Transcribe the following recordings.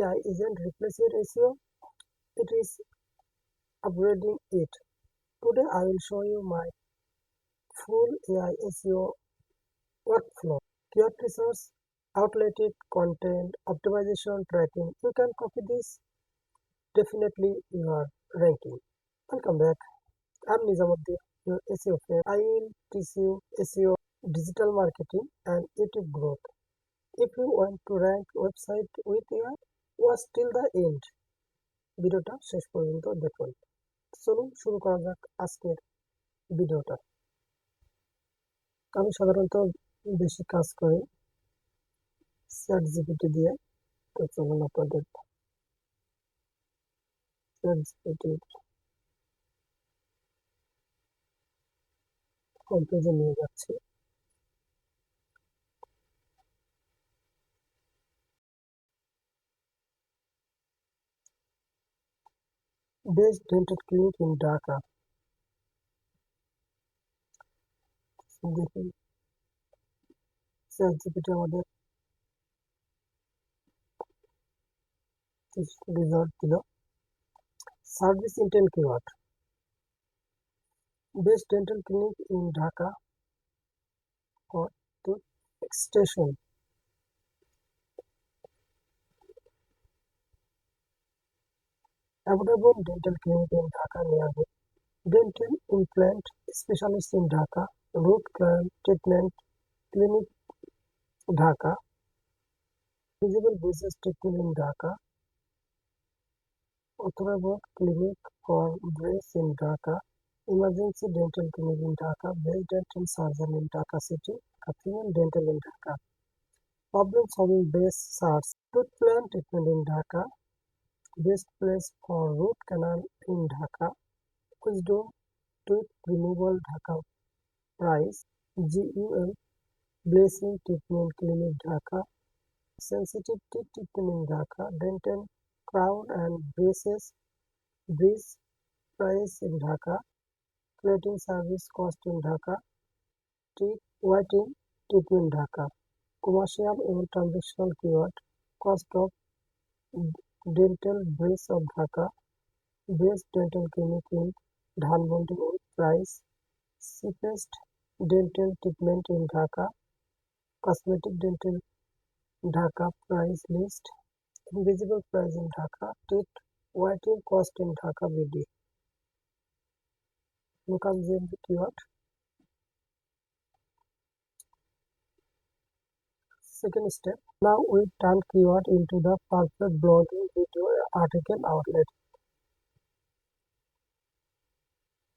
AI isn't replacing SEO, it is upgrading it. Today I will show you my full AI SEO workflow. Keyword research, outdated content, optimization, tracking. You can copy this, definitely you are ranking. Welcome back. I'm Nizam, your SEO friend. I will teach you SEO, digital marketing, and YouTube growth. If you want to rank website with AI, watch till the end. ভিডিওটা শেষ পর্যন্ত দেখুন। চলুন শুরু করা যাক আজকের ভিডিওটা। আমি সাধারণত বেশি কাজ করি ChatGPT দিয়ে। তো চলুন আপনাদের ChatGPT হোম পেজে নিয়ে যাচ্ছি। Best dental clinic in Dhaka. দেখুন ChatGPT আমাদের রেজাল্ট দিল। Service intent keyword, best dental clinic in Dhaka or to extension. Affordable dental clinic in Dhaka nearby. Dental implant specialist in Dhaka. Root canal treatment clinic Dhaka. Visible business treatment in Dhaka. Authorized clinic for brace in Dhaka. Emergency dental clinic in Dhaka. Best dental surgeon in Dhaka city. Cathedral dental in Dhaka. Problem solving based search. Tooth plan treatment in Dhaka. Best place for root canal in Dhaka. Wisdom tooth removal Dhaka. Price GUM blessing treatment clinic Dhaka. Sensitive teeth treatment in Dhaka. Dental crown and braces. Breeze price in Dhaka. Plating service cost in Dhaka. Teeth whitening treatment Dhaka. Commercial and transactional keyword. Cost of dental brace of Dhaka. Best dental clinic in Dhanbandi price. Cheapest dental treatment in Dhaka. Cosmetic dental Dhaka price list. Invisible price in Dhaka. Teeth whitening cost in Dhaka BD. Local GMP keyword. Second step. Now we turn keyword into the perfect blogging video article outlet.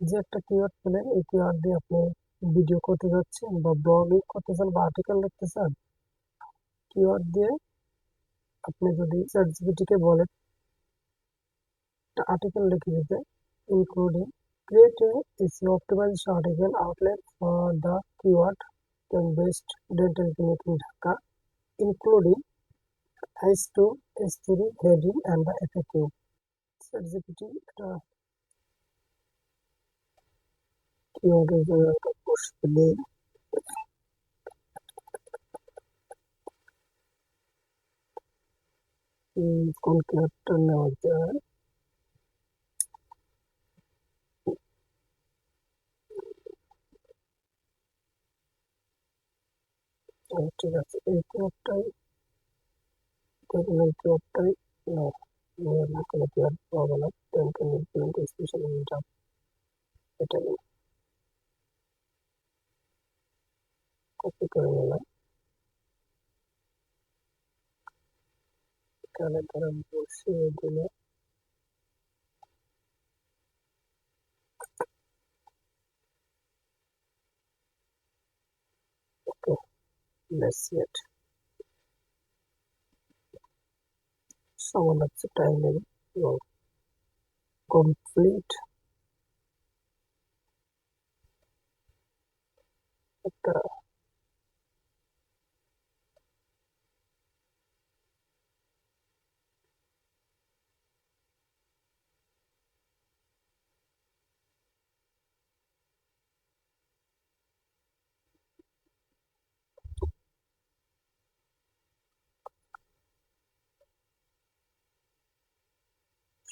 যে একটা keyword পেলেন, এই keyword দিয়ে আপনি video করতে যাচ্ছেন বা blogging করতে চান বা আর্টিকেল লিখতে চান, কিওয়ার্ড দিয়ে আপনি যদি ChatGPT কে বলেন একটা আর্টিকেল লিখে দিতে, including create a SEO optimization article outlet for the keyword then best dental clinic in Dhaka, including S2, S3 heading and the FAQ. ChatGPT একটা কিওয়ার্ডের জন্য একটা পোস্ট দিলে কোন কিওয়ার্ডটা নেওয়া যায়। ঠিক আছে, এই কিওয়ার্ডটাই দেখুন, এই কিওয়ার্ডটাই নাও, নিয়ে না কোনো কিওয়ার্ড পাবো না। ডেন্টাল ইমপ্লান্ট স্পেশাল ইনকাম, এটা কপি করে নিলাম। এখানে ধরেন বসিয়ে দিলে ওকে, লেটস সি ইট। সামান্য কিছু টাইম নেবে এবং কমপ্লিট একটা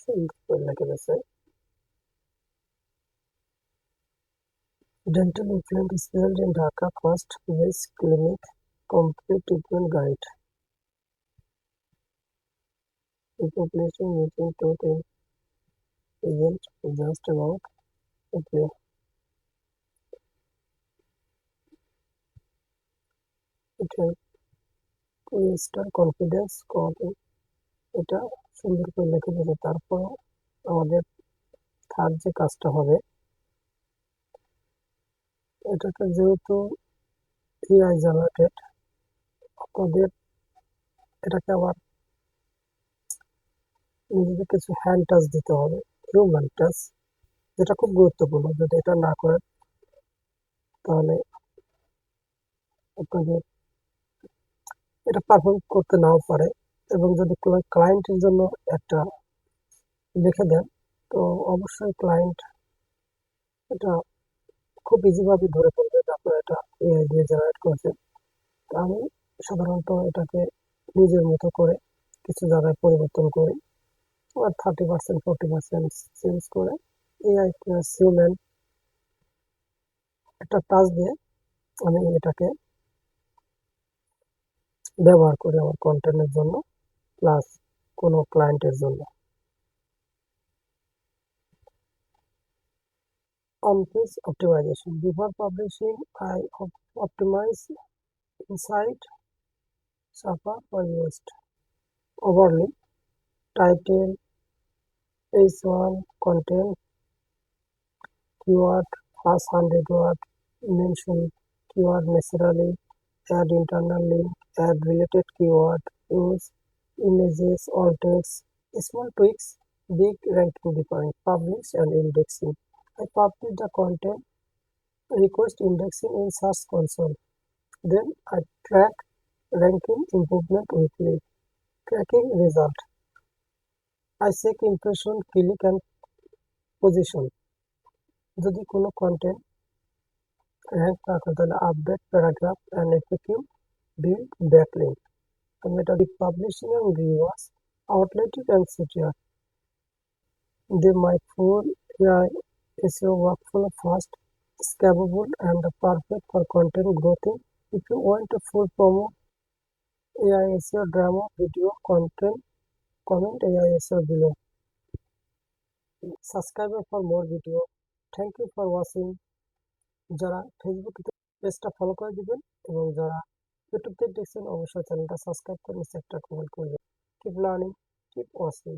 সুন্দর লেখা রয়েছে dental implant is held in Dhaka first base clinic complete treatment guide. The population using tooth isn't just about appear. It has to restore confidence করে এটা সুন্দর করে লেখা যাবে। তারপর আমাদের থার্ড যে কাজটা হবে, এটাকে যেহেতু এআই জেনারেটেড, আপনাদের এটাকে আবার নিজেদের কিছু হ্যান্ড টাচ দিতে হবে, হিউম্যান টাচ, যেটা খুব গুরুত্বপূর্ণ। যদি এটা না করেন তাহলে আপনাদের এটা পারফর্ম করতে নাও পারে। এবং যদি ক্লায়েন্টের জন্য একটা লিখে দেন, তো অবশ্যই ক্লায়েন্ট এটা খুব ইজিভাবে ধরে ফেলবে যে আপনারা এটা এআই দিয়ে জেনারেট করেছেন। তো আমি সাধারণত এটাকে নিজের মতো করে কিছু জায়গায় পরিবর্তন করি, আর 30% 40% চেঞ্জ করে এআই প্লাস হিউম্যান একটা টাচ দিয়ে আমি এটাকে ব্যবহার করি আমার কন্টেন্টের জন্য প্লাস কোনো ক্লায়েন্টের জন্য। On-page optimization. Before publishing, I optimize inside Sapa for used overly title, H1 content, keyword, first 100 word, mention keyword necessarily, add internal link, add related keyword, use images, alt text, small tweaks, big ranking difference, publish and indexing. I publish the content, request indexing in search console. Then I track ranking improvement weekly. Tracking result. I check impression, click and position. যদি কোনো content rank না করে তাহলে update paragraph and FAQ build backlink. আমি এটা publishing and reviewers, outdated and CTR. They might full AI SEO workflow fast, scalable and perfect for content growth. If you want a full promo AI SEO drama video content, comment AI SEO below. Subscribe for more video. Thank you for watching. যারা Facebook পেজটা follow করে দিবেন এবং যারা YouTube থেকে দেখছেন অবশ্যই চ্যানেলটা সাবস্ক্রাইব করে নিচে একটা কমেন্ট করবেন। Keep learning, keep watching.